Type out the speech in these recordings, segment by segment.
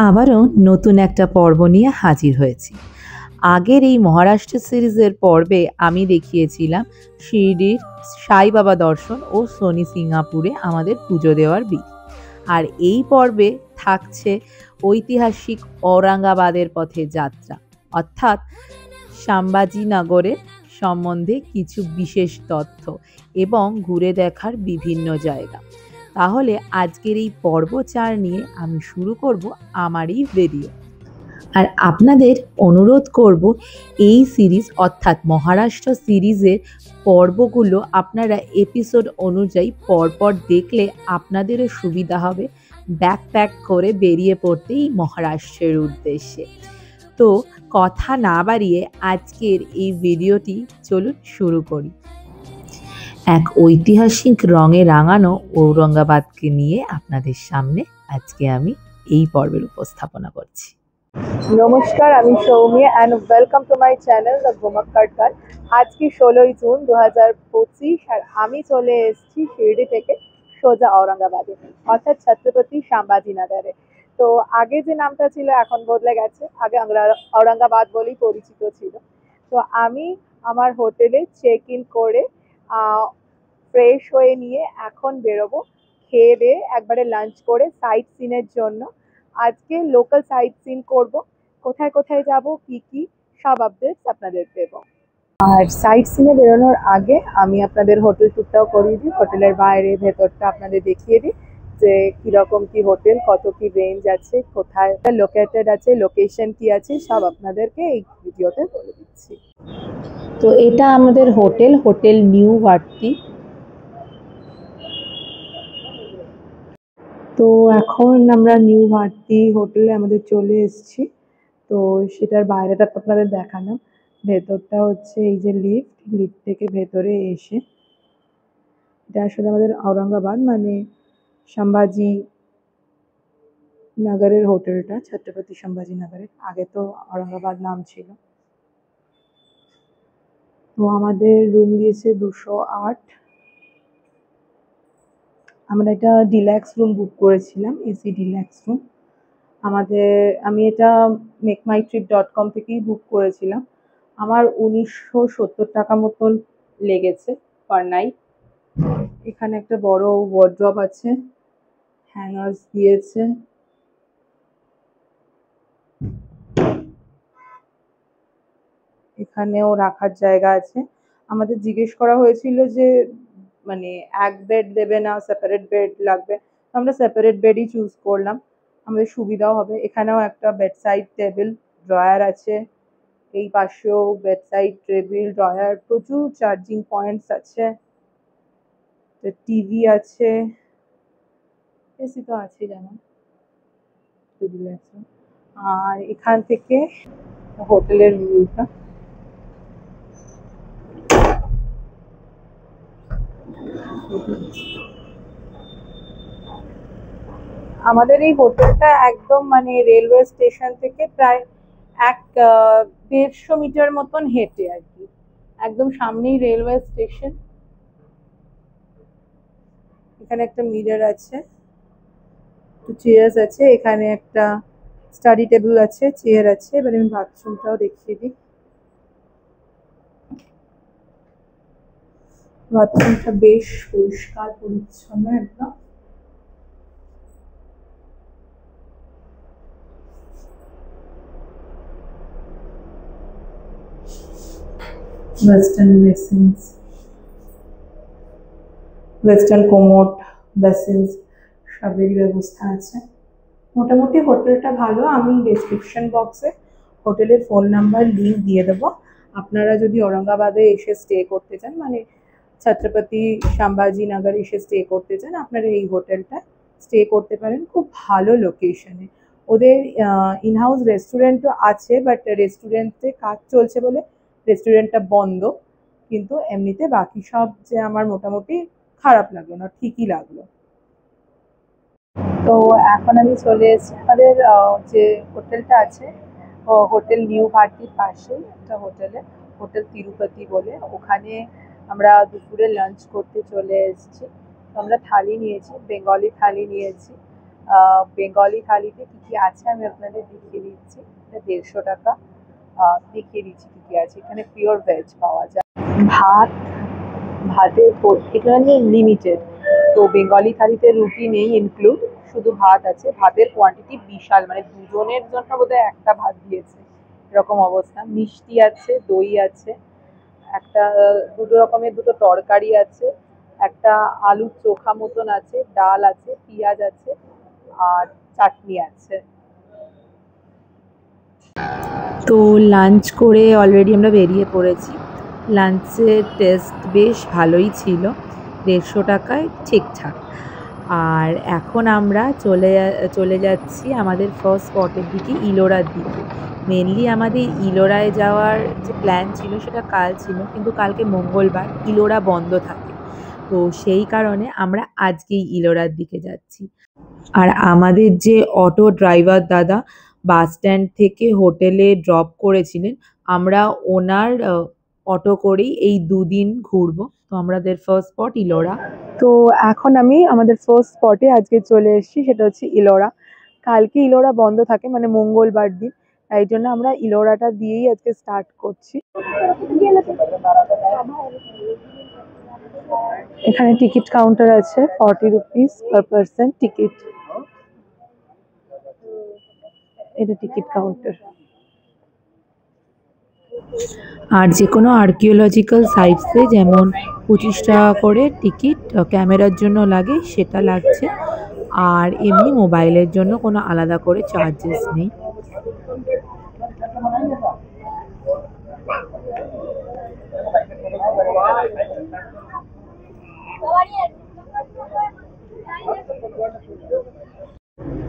আবারও নতুন একটা পর্ব নিয়ে হাজির হয়েছি। আগের এই মহারাষ্ট্র সিরিজের পর্বে আমি দেখিয়েছিলাম শিরডির সাই বাবা দর্শন ও শনি সিঙ্গাপুরে আমাদের পুজো দেওয়ার বিধি। আর এই পর্বে থাকছে ঐতিহাসিক ঔরঙ্গাবাদের পথে যাত্রা, অর্থাৎ সাম্বাজিনগরের সম্বন্ধে কিছু বিশেষ তথ্য এবং ঘুরে দেখার বিভিন্ন জায়গা। তাহলে আজকের এই পর্ব 4 নিয়ে আমি শুরু করব আমার এই ভিডিও। আর আপনাদের অনুরোধ করব এই সিরিজ অর্থাৎ মহারাষ্ট্র সিরিজের পর্বগুলো আপনারা এপিসোড অনুযায়ী পরপর দেখলে আপনাদেরও সুবিধা হবে ব্যাকপ্যাক করে বেরিয়ে পড়তে এই মহারাষ্ট্রের উদ্দেশ্যে। তো কথা না বাড়িয়ে আজকের এই ভিডিওটি চলুন শুরু করি। এক ঐতিহাসিক রঙে রাঙানো ঔরঙ্গাবাদকে নিয়ে আপনাদের সামনে আজকে আমি এই পর্বের উপস্থাপনা করছি। নমস্কার, আমি Soumya and welcome to my channel the Ghumakkar. আজকে 16ই জুন 2025 আর আমি চলে এসেছি শিরডি থেকে সোজা ঔরঙ্গাবাদে, অর্থাৎ ছত্রপতি সাম্বাজিনগরে। তো আগে যে নামটা ছিল এখন বদলে গেছে, আগে ঔরঙ্গাবাদ বলেই পরিচিত ছিল। তো আমি আমার হোটেলে চেক ইন করে ফ্রেশ হয়ে নিয়ে এখন বেরোবো, খেয়ে দিয়ে একবারে লাঞ্চ করে সাইট সিনের জন্য। আজকে লোকাল সাইট সিন করব, কোথায় কোথায় যাব, কি সব আপডেটস আপনাদের দেব। আর সাইট সিনে বেরোনোর আগে আমি আপনাদের হোটেল টুরটাও করিয়ে দিই, হোটেলের বাইরে ভেতরটা আপনাদের দেখিয়ে দিই যে কীরকম কি হোটেল, কত কি রেঞ্জ আছে, কোথায় লোকেটেড আছে, লোকেশন কি আছে, সব আপনাদেরকে এই ভিডিওতে বলে দিচ্ছি। তো এটা আমাদের হোটেল নিউ ভারতী। তো এখন আমরা নিউ ভারতী হোটেলে আমাদের চলে এসেছি। তো সেটার বাইরেটা তো আপনাদের দেখানো, ভেতরটা হচ্ছে এই যে লিফট থেকে ভেতরে এসে, এটা আসলে আমাদের ঔরঙ্গাবাদ মানে সম্ভাজি নগরের হোটেলটা, ছত্রপতি সম্ভাজি নগরের, আগে তো ঔরঙ্গাবাদ নাম ছিল। তো আমাদের রুম দিয়েছে 208। আমরা এটা ডিল্যাক্স রুম বুক করেছিলাম, এসি ডিল্যাক্স রুম। আমি এটা মেকমাইট্রিপ.com থেকেই বুক করেছিলাম। আমার 1970 টাকা মতন লেগেছে পার নাইট। এখানে একটা বড় ওয়ার্ড্রপ আছে, হ্যাঙ্গার্স দিয়েছে, এখানেও রাখার জায়গা আছে। আমাদের জিজ্ঞেস করা হয়েছিল যে মানে এক বেড দেবে না সেপারেট বেড লাগবে, আমরা সেপারেট বেডই চুজ করলাম, আমাদের সুবিধাও হবে। এখানেও একটা বেডসাইড টেবিল ড্রয়ার আছে, এই পাশেও বেডসাইড টেবিল ড্রয়ার, প্রচুর চার্জিং পয়েন্টস আছে, টিভি আছে, এসি তো আছে যেমন। আর এখান থেকে হোটেলের ভিউটা, আমাদের এই হোটেলটা একদম মানে রেলওয়ে স্টেশন থেকে প্রায় 150 মিটার মতন হেঁটে আর কি, একদম সামনেই রেলওয়ে স্টেশন। এখানে একটা মিরর আছে, চেয়ার্স আছে, এখানে একটা স্টাডি টেবিল আছে, চেয়ার আছে। এবার আমি বাথরুমটাও দেখিয়ে দিই। বাথরুমটা বেশ পরিষ্কার পরিচ্ছন্ন একদম। ওয়েস্টার্ন বেসিনস, ওয়েস্টার্ন কোমোড, বেসিনস সবেরই ব্যবস্থা আছে। মোটামুটি হোটেলটা ভালো। আমি ডেসক্রিপশন বক্সে হোটেলের ফোন নাম্বার লিঙ্ক দিয়ে দেবো। আপনারা যদি ঔরঙ্গাবাদে এসে স্টে করতে চান, মানে ছত্রপতি সাম্বাজি নগর এসে স্টে করতে চান, আপনারা এই হোটেলটা স্টে করতে পারেন, খুব ভালো লোকেশনে। ওদের ইনহাউস রেস্টুরেন্টও আছে, বাট রেস্টুরেন্টে কাজ চলছে বলে রেস্টুরেন্টটা বন্ধ, কিন্তু এমনিতে বাকি সব যে আমার মোটামুটি খারাপ লাগলো না, ঠিকই লাগলো। তো এখন আমি চলে এসেছি আমাদের যে হোটেলটা আছে, হোটেল নিউ ভারতীর পাশেই একটা হোটেল তিরুপতি বলে, ওখানে আমরা দুপুরে লাঞ্চ করতে চলে এসেছি। তো আমরা থালি নিয়েছি, বেঙ্গলি থালি নিয়েছি, বেঙ্গলি থালিতে কী কী আছে আমি আপনাদের দেখিয়ে দিচ্ছি। এটা 150 টাকা। দেখিয়ে দিচ্ছি কী কী আছে। এখানে পিওর ভেজ পাওয়া যায়। ভাতের এখানে লিমিটেড, তো বেঙ্গলি থালিতে রুটি নেই ইনক্লুড, শুধু ভাত আছে। ভাতের কোয়ান্টিটি বিশাল, মানে দুজনের জন্য বোধহয় একটা ভাত দিয়েছে এরকম অবস্থা। মিষ্টি আছে, দই আছে, একটা দুটো রকমের দুটো তরকারি আছে, একটা আলুর চোখা মতন আছে, ডাল আছে, পেঁয়াজ আছে আর চাটনি আছে। তো লাঞ্চ করে অলরেডি আমরা বেরিয়ে পড়েছি। লাঞ্চের টেস্ট বেশ ভালোই ছিল, 150 টাকায় ঠিকঠাক। আর এখন আমরা চলে যাচ্ছি আমাদের ফার্স্ট স্পটের দিকে, ইলোরার দিকে। মেনলি আমাদের ইলোরায় যাওয়ার যে প্ল্যান ছিল সেটা কাল ছিল, কিন্তু কালকে মঙ্গলবার, ইলোরা বন্ধ থাকে। তো সেই কারণে আমরা আজকেই ইলোরার দিকে যাচ্ছি। আর আমাদের যে অটো ড্রাইভার দাদা বাস স্ট্যান্ড থেকে হোটেলে ড্রপ করেছিলেন, আমরা ওনার অটো করেই এই 2 দিন ঘুরবো। তো আমাদের ফার্স্ট স্পট ইলোরা। তো এখন আমি আমাদের ফার্স্ট স্পটে আজকে চলে এসেছি, সেটা হচ্ছে ইলোরা। কালকে ইলোরা বন্ধ থাকে, মানে মঙ্গলবার দিন, তাই জন্য আমরা ইলোরাটা দিয়েই আজকে স্টার্ট করছি। এখানে টিকিট কাউন্টার আছে, 40 রুপিস পার পারসন টিকিট। এটা টিকিট কাউন্টার। আর যে কোনো আর্কিওলজিক্যাল সাইটসে যেমন 25 টাকা করে টিকিট ক্যামেরার জন্য লাগে, সেটা লাগছে। আর এমনি মোবাইলের জন্য কোনো আলাদা করে চার্জেস নেই।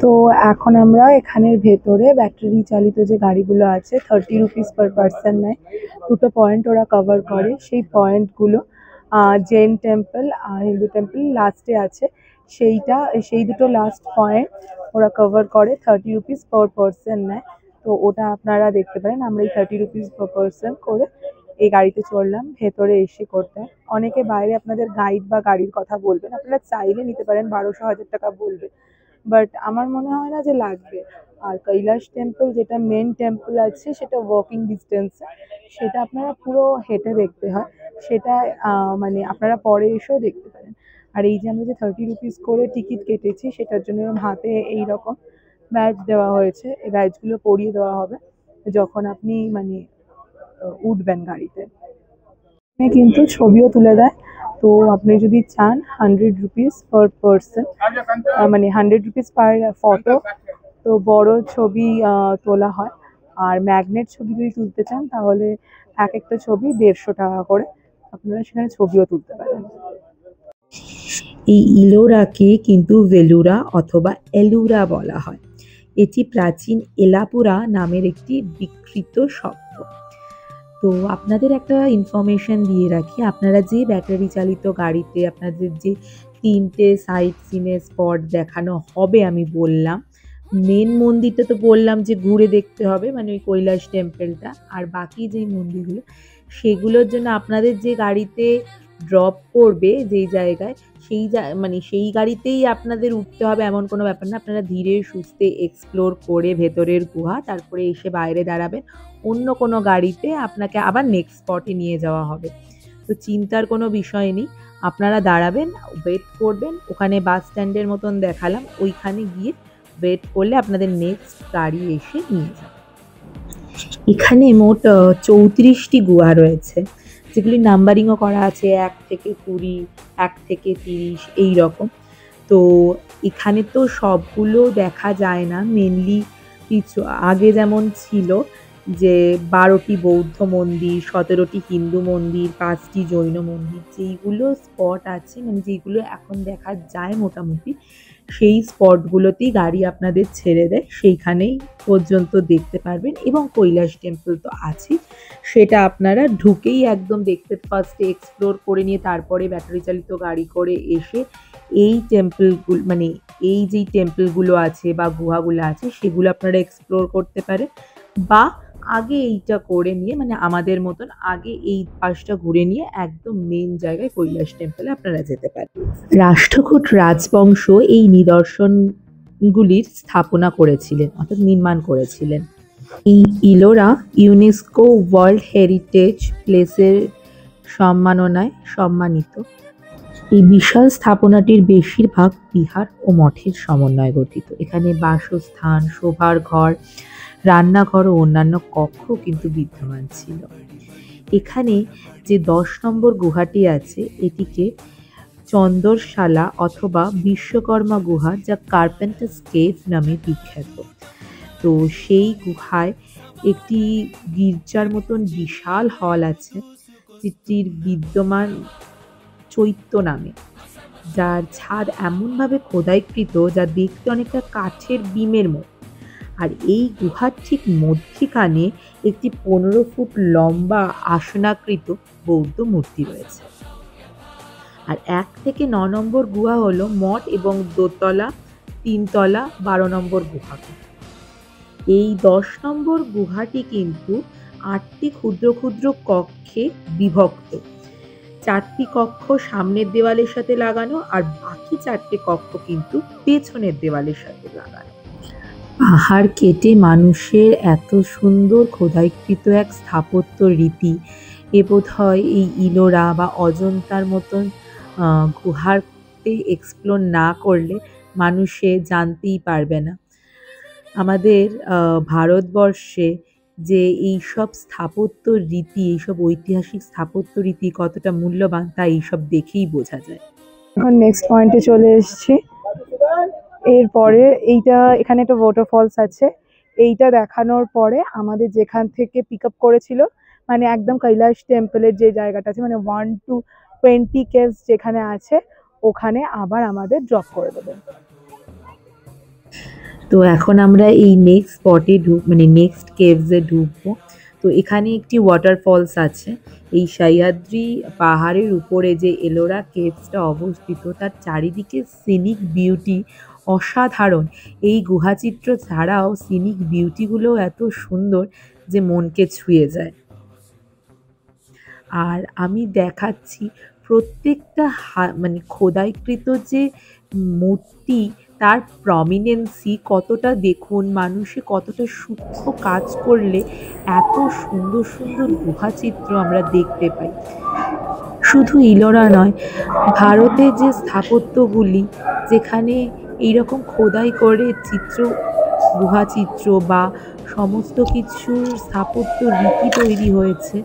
তো এখন আমরা এখানের ভেতরে ব্যাটারি চালিত যে গাড়িগুলো আছে, 30 রুপিস পার পারসন নেয়। দুটো পয়েন্ট ওরা কভার করে। সেই পয়েন্টগুলো জৈন টেম্পল আর হিন্দু টেম্পল লাস্টে আছে, সেই দুটো লাস্ট পয়েন্ট ওরা কভার করে। 30 রুপিস পার পারসন নেয়। তো ওটা আপনারা দেখতে পারেন। আমরা এই 30 রুপিস পার পারসন করে এই গাড়িতে চড়লাম। ভেতরে এসে করতে হয়। অনেকে বাইরে আপনাদের গাইড বা গাড়ির কথা বলবেন, আপনারা চাইলে নিতে পারেন, 1200-1000 টাকা বলবে, বাট আমার মনে হয় না যে লাগবে। আর কৈলাস টেম্পল, যেটা মেন টেম্পল আছে, সেটা ওয়াকিং ডিস্টেন্সে, সেটা আপনারা পুরো হেঁটে দেখতে হয়। সেটা মানে আপনারা পরে এসেও দেখতে পারেন। আর এই যে আমরা যে 30 রুপিস করে টিকিট কেটেছি, সেটার জন্য হাতে এইরকম ব্যাজ দেওয়া হয়েছে। এই ব্যাজগুলো পরিয়ে দেওয়া হবে যখন আপনি মানে উঠবেন গাড়িতে। এখানে কিন্তু ছবিও তুলে দেয়। তো আপনি যদি চান 100 রুপিস পার পারসন, মানে 100 রুপিস পার ফটো, তো বড় ছবি তোলা হয়। আর ম্যাগনেট ছবি যদি তুলতে চান তাহলে এক একটা ছবি 150 টাকা করে, আপনারা সেখানে ছবিও তুলতে পারেন। এই ইলোরাকে কিন্তু ভেলুরা অথবা এলুরা বলা হয়। এটি প্রাচীন এলাপুরা নামের একটি বিকৃত শব্দ। তো আপনাদের একটা ইনফরমেশন দিয়ে রাখি, আপনারা যে ব্যাটারি চালিত গাড়িতে আপনাদের যে 3টে সাইট সিনের স্পট দেখানো হবে, আমি বললাম মেন মন্দিরটা তো বললাম যে ঘুরে দেখতে হবে, মানে ওই কৈলাস টেম্পলটা। আর বাকি যে মন্দিরগুলো, সেগুলোর জন্য আপনাদের যে গাড়িতে ড্রপ করবে যেই জায়গায়, মানে সেই গাড়িতেই আপনাদের উঠতে হবে এমন কোনো ব্যাপার না। আপনারা ধীরে সুস্থে এক্সপ্লোর করে ভেতরের গুহা, তারপরে এসে বাইরে দাঁড়াবেন। অন্য কোনো গাড়িতে আপনাকে আবার নেক্সট স্পটে নিয়ে যাওয়া হবে। তো চিন্তার কোনো বিষয় নেই। আপনারা দাঁড়াবেন, ওয়েট করবেন। ওখানে বাস স্ট্যান্ডের মতন দেখালাম, ওইখানে গিয়ে ওয়েট করলে আপনাদের নেক্সট গাড়ি এসে নিয়ে যাবে। এখানে মোট 34টি গুহা রয়েছে, যেগুলি নাম্বারিংও করা আছে, 1 থেকে 20, 1 থেকে 30 এই রকম। তো এখানে তো সবগুলো দেখা যায় না। মেনলি কিছু আগে যেমন ছিল যে 12টি বৌদ্ধ মন্দির, 17টি হিন্দু মন্দির, 5টি জৈন মন্দির, যেইগুলো স্পট আছে, মানে যেইগুলো এখন দেখা যায় মোটামুটি, সেই স্পটগুলোতেই গাড়ি আপনাদের ছেড়ে দেয়, সেইখানেই পর্যন্ত দেখতে পারবেন। এবং কৈলাস টেম্পল তো আছে, সেটা আপনারা ঢুকেই একদম দেখতে, ফার্স্টে এক্সপ্লোর করে নিয়ে তারপরে ব্যাটারি চালিত গাড়ি করে এসে এই টেম্পলগুলো, মানে এই যেই টেম্পলগুলো আছে বা গুহাগুলো আছে, সেগুলো আপনারা এক্সপ্লোর করতে পারেন। বা আগে এইটা করে নিয়ে, মানে আমাদের মতন আগে এই পাশটা ঘুরে নিয়ে একদম মেন জায়গায় কৈলাস টেম্পলে আপনারা যেতে পারেন। রাষ্ট্রকূট রাজবংশ এই নিদর্শন গুলির স্থাপনা করেছিলেন অর্থাৎ নির্মাণ করেছিলেন। এই ইলোরা ইউনেস্কো ওয়ার্ল্ড হেরিটেজ প্লেসের সম্মাননায় সম্মানিত। এই বিশাল স্থাপনাটির বেশিরভাগ বিহার ও মঠের সমন্বয়ে গঠিত। এখানে বাসস্থান, শোভার ঘর, রান্নাঘর ও অন্যান্য কক্ষ কিন্তু বিদ্যমান ছিল। এখানে যে 10 নম্বর গুহাটি আছে এটিকে চন্দরশালা অথবা বিশ্বকর্মা গুহা, যা কার্পেন্টার্স কেভ নামে বিখ্যাত। তো সেই গুহায় একটি গির্জার মতন বিশাল হল আছে, যেটির বিদ্যমান চৈত্য নামে, যার ছাদ এমনভাবে খোদাইকৃত যা দেখতে অনেকটা কাঠের বিমের মতো। আর এই গুহার ঠিক মধ্যিখানে একটি 15 ফুট লম্বা আসনাকৃত বৌদ্ধ মূর্তি রয়েছে। আর 1 থেকে 9 নম্বর গুহা হলো মঠ এবং দোতলা, 3 তলা 12 নম্বর গুহা। এই 10 নম্বর গুহাটি কিন্তু 8টি ক্ষুদ্র ক্ষুদ্র কক্ষে বিভক্ত। 4টি কক্ষ সামনের দেওয়ালের সাথে লাগানো আর বাকি 4টে কক্ষ কিন্তু পেছনের দেওয়ালের সাথে লাগানো। পাহাড় কেটে মানুষের এত সুন্দর খোদাইকৃত এক স্থাপত্য রীতি এ বোধহয় এই ইলোরা বা অজন্তার মতন গুহাতে এক্সপ্লোর না করলে মানুষে জানতেই পারবে না। আমাদের ভারতবর্ষে যে এইসব স্থাপত্য রীতি, এইসব ঐতিহাসিক স্থাপত্য রীতি কতটা মূল্যবান তা এইসব দেখেই বোঝা যায়। এখন নেক্সট পয়েন্টে চলে এসেছি। এরপরে এখানে একটা ওয়াটারফলস আছে। এইটা দেখানোর পরে আমাদের যেখান থেকে পিক আপ করেছিল, মানে একদম কৈলাস টেম্পলের যে জায়গাটা আছে, মানে 1 to 20 কেভস যেখানে আছে, ওখানে আবার আমাদের ড্রপ করে দেবে। তো এখন আমরা এই নেক্সট স্পটে মানে নেক্সট কেভসে ঢুকবো। তো এখানে একটি ওয়াটারফলস আছে। এই সহ্যাদ্রি পাহাড়ের উপরে যে এলোরা কেভসটা অবস্থিত, তার চারিদিকে সিনিক বিউটি অসাধারণ। এই গুহাচিত্র ছাড়াও সিনিক বিউটিগুলো এত সুন্দর যে মনকে ছুঁয়ে যায়। আর আমি দেখাচ্ছি প্রত্যেকটা মানে খোদাইকৃত যে মূর্তি, তার প্রমিনেন্সি কতটা দেখুন, মানুষে কতটা সূক্ষ্ম কাজ করলে এত সুন্দর সুন্দর গুহাচিত্র আমরা দেখতে পাই। শুধু ইলোরা নয়, ভারতের যে স্থাপত্যগুলি যেখানে এইরকম খোদাই করে গুহাচিত্র বা সমস্ত কিছুর স্থাপত্য রীতি তৈরি হয়েছে,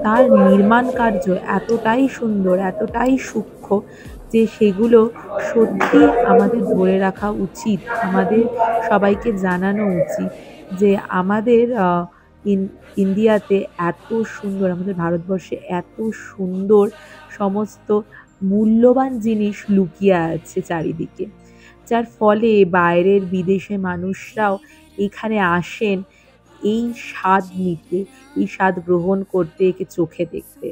তার নির্মাণ কার্য এতটাই সুন্দর, এতটাই সূক্ষ্ম যে সেগুলো সত্যি আমাদের ধরে রাখা উচিত। আমাদের সবাইকে জানানো উচিত যে আমাদের ইন্ডিয়াতে এত সুন্দর, আমাদের ভারতবর্ষে এত সুন্দর সমস্ত মূল্যবান জিনিস লুকিয়ে আছে চারিদিকে, যার ফলে বাইরের বিদেশে মানুষরাও এখানে আসেন এই স্বাদ নিতে, এই স্বাদ গ্রহণ করতে, একে চোখে দেখতে।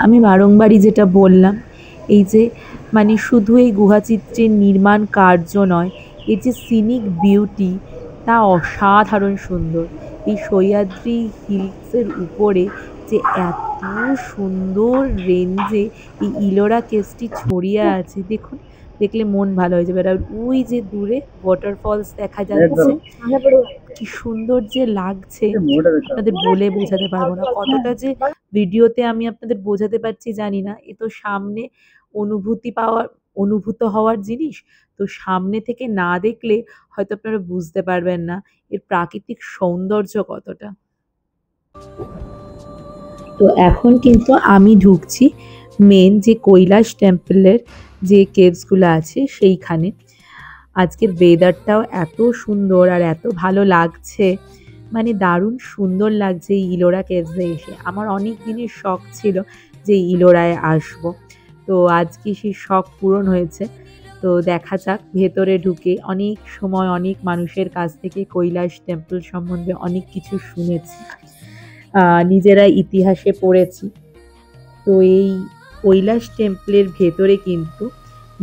আমি বারংবারই যেটা বললাম, এই যে মানে শুধু এই গুহাচিত্রের নির্মাণ কার্য নয়, এর যে সিনিক বিউটি তা অসাধারণ সুন্দর। এই সহ্যাদ্রি হিলসের উপরে যে এত সুন্দর রেঞ্জে এই ইলোরা কেভসটি ছড়িয়ে আছে, দেখুন, দেখলে মন ভালো হয়ে যাবে। আর ওই যে দূরে ওয়াটারফলস দেখা যাচ্ছে, কি সুন্দর যে লাগছে আপনাদের বলে বোঝাতে পারবো না। কতটা যে ভিডিওতে আমি আপনাদের বোঝাতে পারছি জানি না, এ তো সামনে অনুভূত হওয়ার জিনিস। তো সামনে থেকে না দেখলে হয়তো আপনারা বুঝতে পারবেন না এর প্রাকৃতিক সৌন্দর্য কতটা। তো এখন কিন্তু আমি ঢুকছি মেন যে কৈলাস টেম্পলের যে কেভসগুলো আছে সেইখানে। আজকের ওয়েদারটাও এত সুন্দর আর এত ভালো লাগছে, মানে দারুণ সুন্দর লাগছে এই ইলোরা কেভসে এসে। আমার অনেক দিনের শখ ছিল যে ইলোরায় আসব, তো আজকে সেই শখ পূরণ হয়েছে। তো দেখা যাক, ভেতরে ঢুকে অনেক সময় অনেক মানুষের কাছ থেকে কৈলাস টেম্পল সম্বন্ধে অনেক কিছু শুনেছি, নিজেরা ইতিহাসে পড়েছি। তো এই কৈলাস টেম্পলের ভেতরে কিন্তু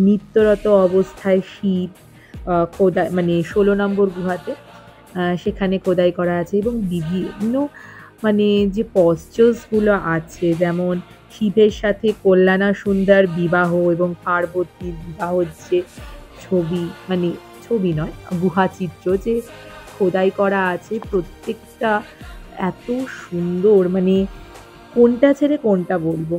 নিত্যরত অবস্থায় শিব খোদাই, মানে 16 নম্বর গুহাতে সেখানে খোদাই করা আছে, এবং বিভিন্ন মানে যে পশ্চার্সগুলো আছে, যেমন শিবের সাথে কল্যাণা সুন্দর বিবাহ এবং পার্বতীর বিবাহ যে ছবি, মানে ছবি নয়, গুহাচিত্র যে খোদাই করা আছে, প্রত্যেকটা এত সুন্দর, মানে কোনটা ছেড়ে কোনটা বলবো।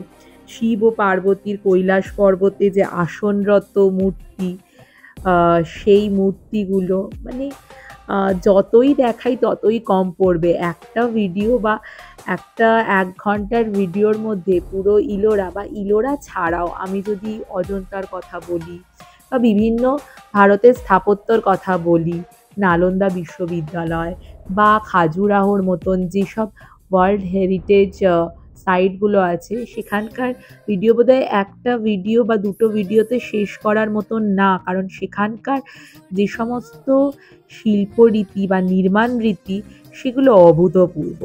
শিব ও পার্বতীর কৈলাস পর্বতে যে আসনরত মূর্তি, সেই মূর্তিগুলো মানে যতই দেখাই ততই কম পড়বে। একটা ভিডিও বা একটা 1 ঘন্টার ভিডিওর মধ্যে পুরো ইলোরা বা ইলোরা ছাড়াও আমি যদি অজন্তার কথা বলি বা বিভিন্ন ভারতের স্থাপত্যর কথা বলি, নালন্দা বিশ্ববিদ্যালয় বা খাজুরাহোর মতন যেসব ওয়ার্ল্ড হেরিটেজ সাইটগুলো আছে, সেখানকার ভিডিও বোধহয় একটা ভিডিও বা দুটো ভিডিওতে শেষ করার মতন না, কারণ সেখানকার যে সমস্ত শিল্পরীতি বা নির্মাণ রীতি সেগুলো অভূতপূর্ব।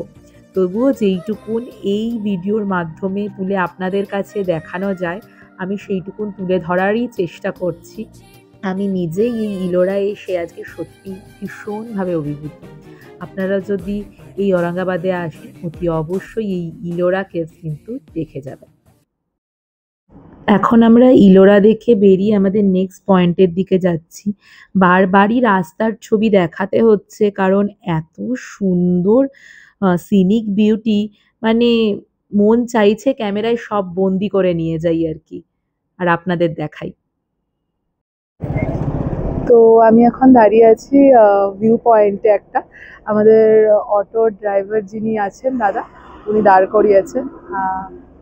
তবুও যেইটুকুন এই ভিডিওর মাধ্যমে তুলে আপনাদের কাছে দেখানো যায়, আমি সেইটুকুন তুলে ধরারই চেষ্টা করছি। আমি নিজেই এই ইলোরায় এসে আজকে সত্যি ভীষণভাবে অভিভূত। আপনারা যদি এই ঔরঙ্গাবাদে আসেন, অতি অবশ্যই এই ইলোরা কেভস কিন্তু দেখে যাবেন। এখন আমরা ইলোরা দেখে বেরিয়ে আমাদের নেক্সট পয়েন্টের দিকে যাচ্ছি। বারবারই রাস্তার ছবি দেখাতে হচ্ছে, কারণ এত সুন্দর সিনিক বিউটি, মানে মন চাইছে ক্যামেরায় সব বন্দি করে নিয়ে যাই আর কি, আর আপনাদের দেখাই। তো আমি এখন দাঁড়িয়ে আছি ভিউ পয়েন্টে একটা। আমাদের অটো ড্রাইভার যিনি আছেন দাদা, উনি দাঁড় করিয়েছেন।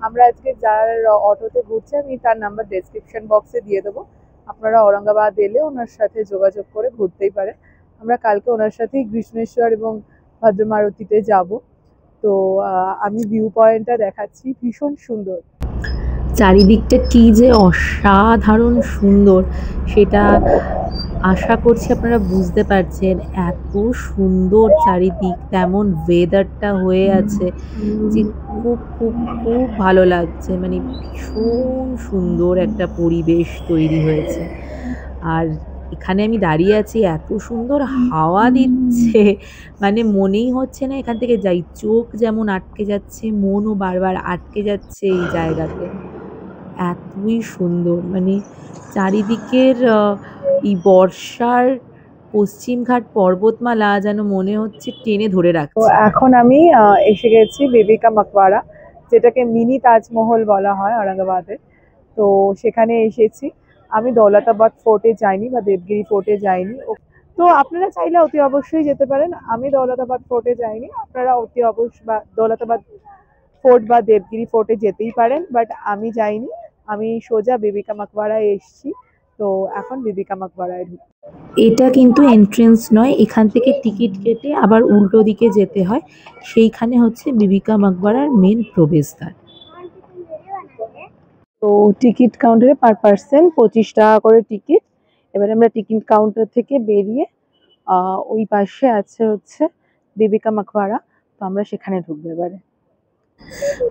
আমরা আজকে যার অটোতে ঘুরছি, আমি তার নাম্বার ডেসক্রিপশন বক্সে দিয়ে দেবো। আপনারা ঔরঙ্গাবাদ এলে ওনার সাথে যোগাযোগ করে ঘুরতেই পারেন। আমরা কালকে ওনার সাথেই কৃষ্ণেশ্বর এবং ভদ্রমারতিতে যাব। তো আমি ভিউ পয়েন্টটা দেখাচ্ছি, ভীষণ সুন্দর। চারিদিকটা কি যে অসাধারণ সুন্দর, সেটা আশা করছি আপনারা বুঝতে পারছেন। এত সুন্দর চারিদিক, তেমন ওয়েদারটা হয়ে আছে যে খুব খুব খুব ভালো লাগছে, মানে ভীষণ সুন্দর একটা পরিবেশ তৈরি হয়েছে। আর এখানে আমি দাঁড়িয়ে আছি, এত সুন্দর হাওয়া দিচ্ছে, মানে মনেই হচ্ছে না এখান থেকে যাই। চোখ যেমন আটকে যাচ্ছে, মনও বারবার আটকে যাচ্ছে এই জায়গাতে। এতই সুন্দর, মানে চারিদিকের এই বর্ষার পশ্চিমঘাট পর্বতমালা যেন মনে হচ্ছে টেনে ধরে তো রাখছে। এখন আমি এসে গেছি বিবিকা মাকবারা, যেটাকে মিনি তাজমহল বলা হয় ঔরঙ্গাবাদের। তো সেখানে এসেছি। আমি দৌলতাবাদ ফোর্টে যাইনি বা দেবগিরি ফোর্টে যাইনি। তো আপনারা চাইলে অতি অবশ্যই যেতে পারেন। আমি দৌলতাবাদ ফোর্টে যাইনি, আপনারা অতি অবশ্যই বা দৌলতাবাদ ফোর্ট বা দেবগিরি ফোর্টে যেতেই পারেন, বাট আমি যাইনি। আমি সোজা বিবিকা মাকবারায় এসেছি। তো এখন বিবিকা মাকবারায় ঢুকছি। এটা কিন্তু এন্ট্রেন্স নয়, এখান থেকে টিকিট কেটে আবার উল্টো দিকে যেতে হয়। সেইখানে হচ্ছে বিবিকা মাকবারার মেন প্রবেশদ্বার। তো টিকিট কাউন্টারে পার পার্সন 25 টাকা করে টিকিট। এবারে আমরা টিকিট কাউন্টার থেকে বেরিয়ে ওই পাশে আছে হচ্ছে বিবিকা মাকবারা, তো আমরা সেখানে ঢুকবো এবারে।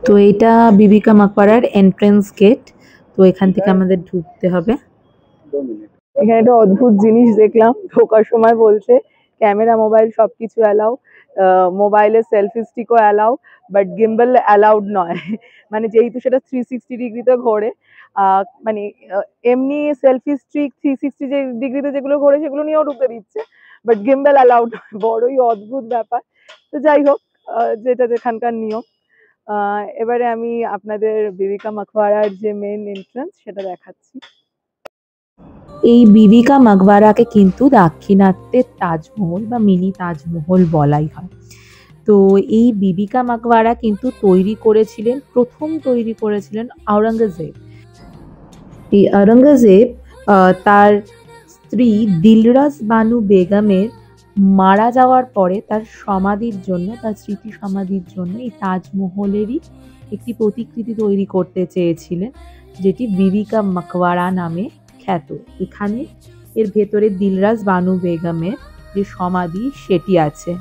তো এটা বিবিকা মাকবারার এন্ট্রেন্স গেট, তো এখান থেকে আমাদের ঢুকতে হবে। এখানে একটা অদ্ভুত জিনিস দেখলাম, ঢোকার সময় বলছে ক্যামেরা মোবাইল সবকিছু অ্যালাউ, মোবাইলের সেলফি স্টিকও অ্যালাউ, বাট গিম্বল অ্যালাউড নয়। মানে যেহেতু সেটা 360 ডিগ্রিতে ঘোরে, মানে এমনি সেলফি স্টিক 360 ডিগ্রিতে যেগুলো ঘোরে সেগুলো নিয়েও ঢুকতে দিচ্ছে, বাট গিম্বল অ্যালাউড নয়। বড়ই অদ্ভুত ব্যাপার। তো যাই হোক, যেটা যেখানকার নিয়ম। এবারে আমি আপনাদের বিবিকা মাকবারার যে মেন এন্ট্রান্স সেটা দেখাচ্ছি। এই বিবিকা মাকবারাকে কিন্তু দাক্ষিণাত্যের তাজমহল বা মিনি তাজমহল বলাই হয়। তো এই বিবি কা মাকবারা কিন্তু প্রথম তৈরি করেছিলেন আওরঙ্গজেব। এই আওরঙ্গজেব তার স্ত্রী দিলরাস বানু বেগমের মারা যাওয়ার পরে তার স্মৃতি সমাধির জন্য এই তাজমহলেরই একটি প্রতিকৃতি তৈরি করতে চেয়েছিলেন, যেটি বিবি কা মাকবারা নামে খ্যাত। এখানে এর ভেতরে দিলরাস বানু বেগমের যে সমাধি সেটি আছে।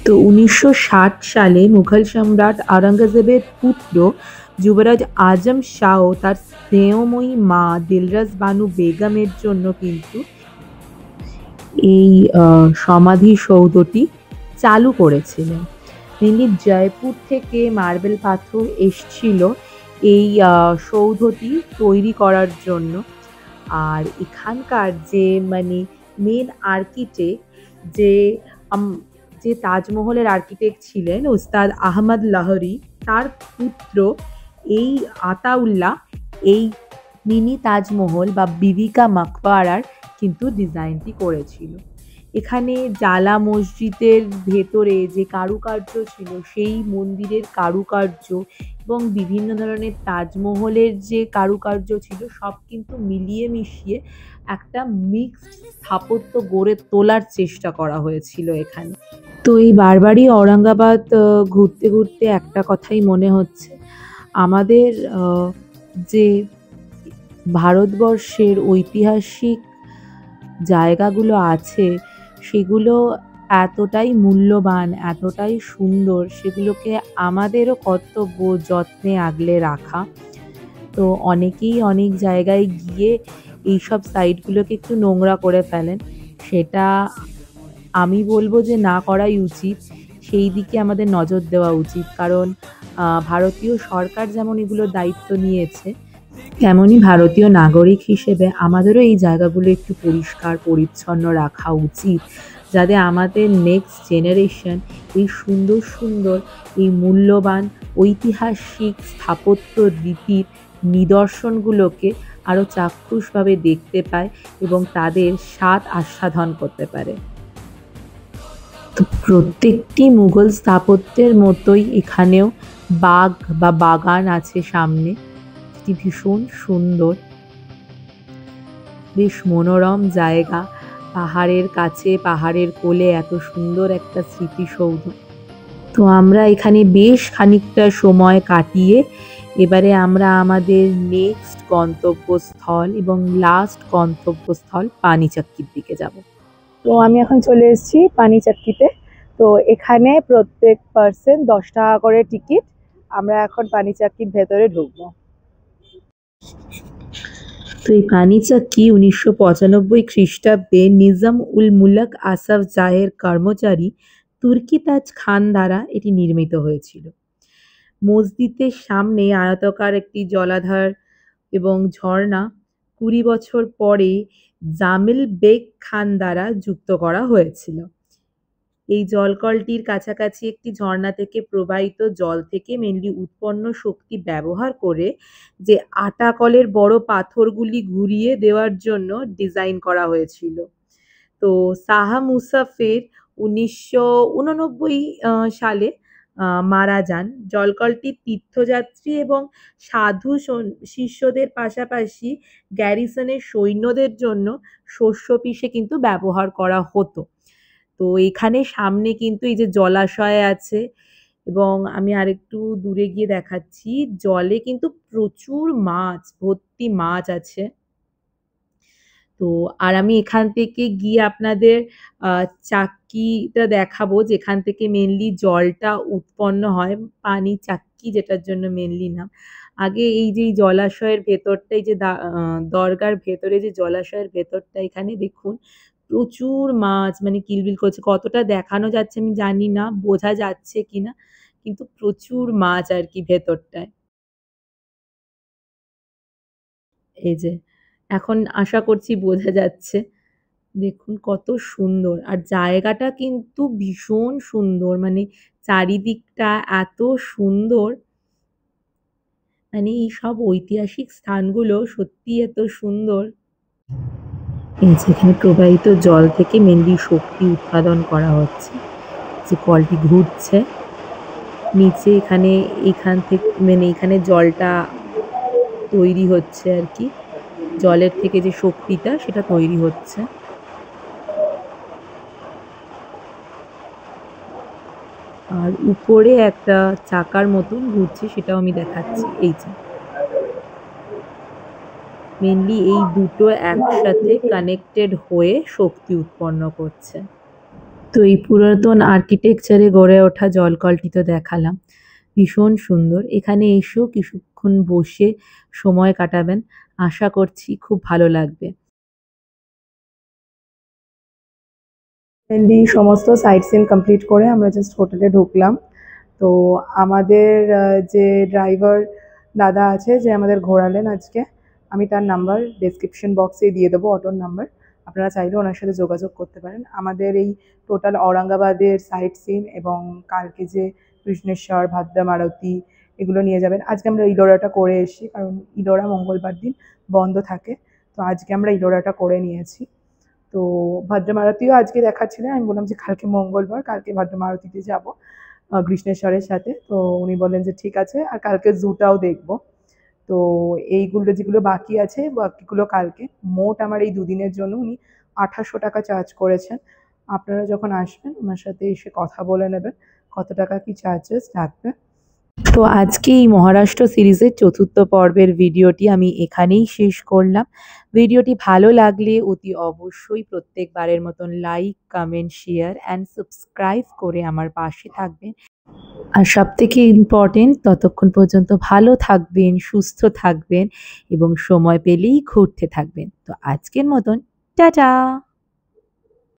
তো 1960 সালে মুঘল সম্রাট আওরঙ্গজেবের পুত্র যুবরাজ আজম শাহ তার স্নেহময়ী মা দিলরাস বানু বেগমের জন্য কিন্তু এই সমাধিসৌধটি চালু করেছিলেন। মেনলি জয়পুর থেকে মার্বেল পাথর এসছিল এই সৌধটি তৈরি করার জন্য। আর এখানকার যে মেন আর্কিটেক্ট যে তাজমহলের আর্কিটেক্ট ছিলেন উস্তাদ আহমদ লাহোরি, তার পুত্র এই আতাউল্লাহ এই মিনি তাজমহল বা বিবি কা মাকবারার কিন্তু ডিজাইনটি করেছিল। এখানে জালা মসজিদের ভেতরে যে কারুকার্য ছিল, সেই মন্দিরের কারুকার্য এবং বিভিন্ন ধরনের তাজমহলের যে কারুকার্য ছিল, সব কিন্তু মিলিয়ে মিশিয়ে একটা মিক্সড স্থাপত্য গড়ে তোলার চেষ্টা করা হয়েছিল এখানে। তো এই বারবারই ঔরঙ্গাবাদ ঘুরতে ঘুরতে একটা কথাই মনে হচ্ছে, আমাদের যে ভারতবর্ষের ঐতিহাসিক জায়গাগুলো আছে সেগুলো এতটাই মূল্যবান, এতটাই সুন্দর, সেগুলোকে আমাদেরও কর্তব্য যত্নে আগলে রাখা। তো অনেকেই অনেক জায়গায় গিয়ে এইসব সাইটগুলোকে একটু নোংরা করে ফেলেন, সেটা আমি বলবো যে না করাই উচিত। সেই দিকে আমাদের নজর দেওয়া উচিত, কারণ ভারতীয় সরকার যেমন এগুলোর দায়িত্ব নিয়েছে, তেমনই ভারতীয় নাগরিক হিসেবে আমাদেরও এই জায়গাগুলো একটু পরিষ্কার পরিচ্ছন্ন রাখা উচিত, যাতে আমাদের নেক্সট জেনারেশন এই সুন্দর সুন্দর এই মূল্যবান ঐতিহাসিক স্থাপত্য রীতির নিদর্শনগুলোকে আরও চাক্ষুষভাবে দেখতে পায় এবং তাদের স্বাদ আস্বাদন করতে পারে। তো প্রত্যেকটি মুঘল স্থাপত্যের মতোই এখানেও বাগ বা বাগান আছে সামনে, যেটি ভীষণ সুন্দর, বেশ মনোরম জায়গা। পাহাড়ের কাছে, পাহাড়ের কোলে এত সুন্দর একটা স্মৃতিসৌধ। তো আমরা এখানে বেশ খানিকটা সময় কাটিয়ে এবারে আমরা আমাদের নেক্সট গন্তব্যস্থল এবং লাস্ট গন্তব্যস্থল পানিচাক্কির দিকে যাব। তো আমি এখন চলে এসেছি পানিচাক্কিতে। তো এখানে প্রত্যেক পার্সন 10 টাকা করে টিকিট। আমরা এখন পানিচাক্কির ভেতরে ঢুকবো। তো এই পানিচাক্কি 1995 খ্রিস্টাব্দে নিজাম উল মুলক আসফ জাহের কর্মচারী তুর্কিতাজ খান দ্বারা এটি নির্মিত হয়েছিল। মসজিদের সামনে আয়তাকার একটি জলাধার এবং ঝর্ণা 20 বছর পরে জামিল বেগ খান দ্বারা যুক্ত করা হয়েছিল। এই জলকলটির কাছাকাছি একটি ঝর্ণা থেকে প্রবাহিত জল থেকে মেনলি উৎপন্ন শক্তি ব্যবহার করে যে আটাকলের বড় পাথরগুলি ঘুরিয়ে দেওয়ার জন্য ডিজাইন করা হয়েছিল। তো শাহ মুসাফির 1989 সালে মারা যান। জলকলটি তীর্থযাত্রী এবং সাধু শিষ্যদের পাশাপাশি গ্যারিসনের সৈন্যদের জন্য শস্য পিষে কিন্তু ব্যবহার করা হতো। তো এখানে সামনে কিন্তু এই যে জলাশয় আছে এবং আমি আরেকটু দূরে গিয়ে দেখাচ্ছি, জলে কিন্তু প্রচুর মাছ, ভর্তি মাছ আছে। তো আর আমি এখান থেকে গিয়ে আপনাদের চাক্কিটা দেখাবো, যেখান থেকে মেনলি জলটা উৎপন্ন হয়, পানি চাক্কি যেটার জন্য মেনলি নাম। আগে এই যে জলাশয়ের ভেতরটা, এই যে দরগার ভেতরে যে জলাশয়ের ভেতরটা, এখানে দেখুন প্রচুর মাছ কিলবিল করছে। কতটা দেখানো যাচ্ছে আমি জানি না, বোঝা যাচ্ছে কিনা, কিন্তু প্রচুর মাছ আর কি ভেতরটায়। এই যে এখন আশা করছি বোঝা যাচ্ছে। দেখুন কত সুন্দর, আর জায়গাটা কিন্তু ভীষণ সুন্দর, চারিদিকটা এত সুন্দর, এই সব ঐতিহাসিক স্থানগুলো সত্যি এত সুন্দর। এই যেখানে প্রবাহিত জল থেকে মেনলি শক্তি উৎপাদন করা হচ্ছে, যে কলটি ঘুরছে নিচে, এখান থেকে মানে এখানে জলটা তৈরি হচ্ছে আর কি, জলের থেকে যে শক্তিটা সেটা তৈরি হচ্ছে। আর উপরে একটা চাকার মতন ঘুরছে, সেটাও আমি দেখাচ্ছি। এই যে মেনলি এই দুটো একসাথে কানেক্টেড হয়ে শক্তি উৎপন্ন করছে। তো এই পুরাতন আর্কিটেকচারে গড়ে ওঠা জলকলটি তো দেখালাম, ভীষণ সুন্দর। এখানে এসেও কিছুক্ষণ বসে সময় কাটাবেন, আশা করছি খুব ভালো লাগবে। মেনলি সমস্ত সাইট সিন কমপ্লিট করে আমরা জাস্ট হোটেলে ঢুকলাম। তো আমাদের যে ড্রাইভার দাদা আছে, যে আমাদের ঘোরালেন আজকে, আমি তার নাম্বার ডেসক্রিপশন বক্সে দিয়ে দেবো, অটোর নাম্বার। আপনারা চাইলে ওনার সাথে যোগাযোগ করতে পারেন। আমাদের এই টোটাল ঔরঙ্গাবাদের সাইট সিন এবং কালকে যে কৃষ্ণেশ্বর, ভাদ্রা মারুতি এগুলো নিয়ে যাবেন। আজকে আমরা ইলোরাটা করে এসেছি, কারণ ইলোরা মঙ্গলবার দিন বন্ধ থাকে। তো আজকে আমরা ইলোরাটা করে নিয়েছি। তো ভাদ্রা মারুতিও আজকে দেখাচ্ছিলেন, আমি বললাম যে কালকে মঙ্গলবার, কালকে ভাদ্রা মারুতিতে যাব কৃষ্ণেশ্বরের সাথে। তো উনি বললেন যে ঠিক আছে, আর কালকে জুটাও দেখবো। তো এইগুলো যেগুলো বাকি আছে, বাকিগুলো কালকে। মোট আমার এই দুদিনের জন্য উনি 2800 টাকা চার্জ করেছেন। আপনারা যখন আসবেন ওনার সাথে এসে কথা বলে নেবেন কত টাকা কি চার্জেস লাগবে। তো আজকে এই মহারাষ্ট্র সিরিজের চতুর্থ পর্বের ভিডিওটি আমি এখানেই শেষ করলাম। ভিডিওটি ভালো লাগলে অতি অবশ্যই প্রত্যেকবারের মতন like, comment, share and subscribe করে আমার পাশে থাকবেন। আর সবথেকে ইম্পর্টেন্ট, ততক্ষণ পর্যন্ত ভালো থাকবেন, সুস্থ থাকবেন এবং সময় পেলেই ঘুরতে থাকবেন। তো আজকের মতন টাটা।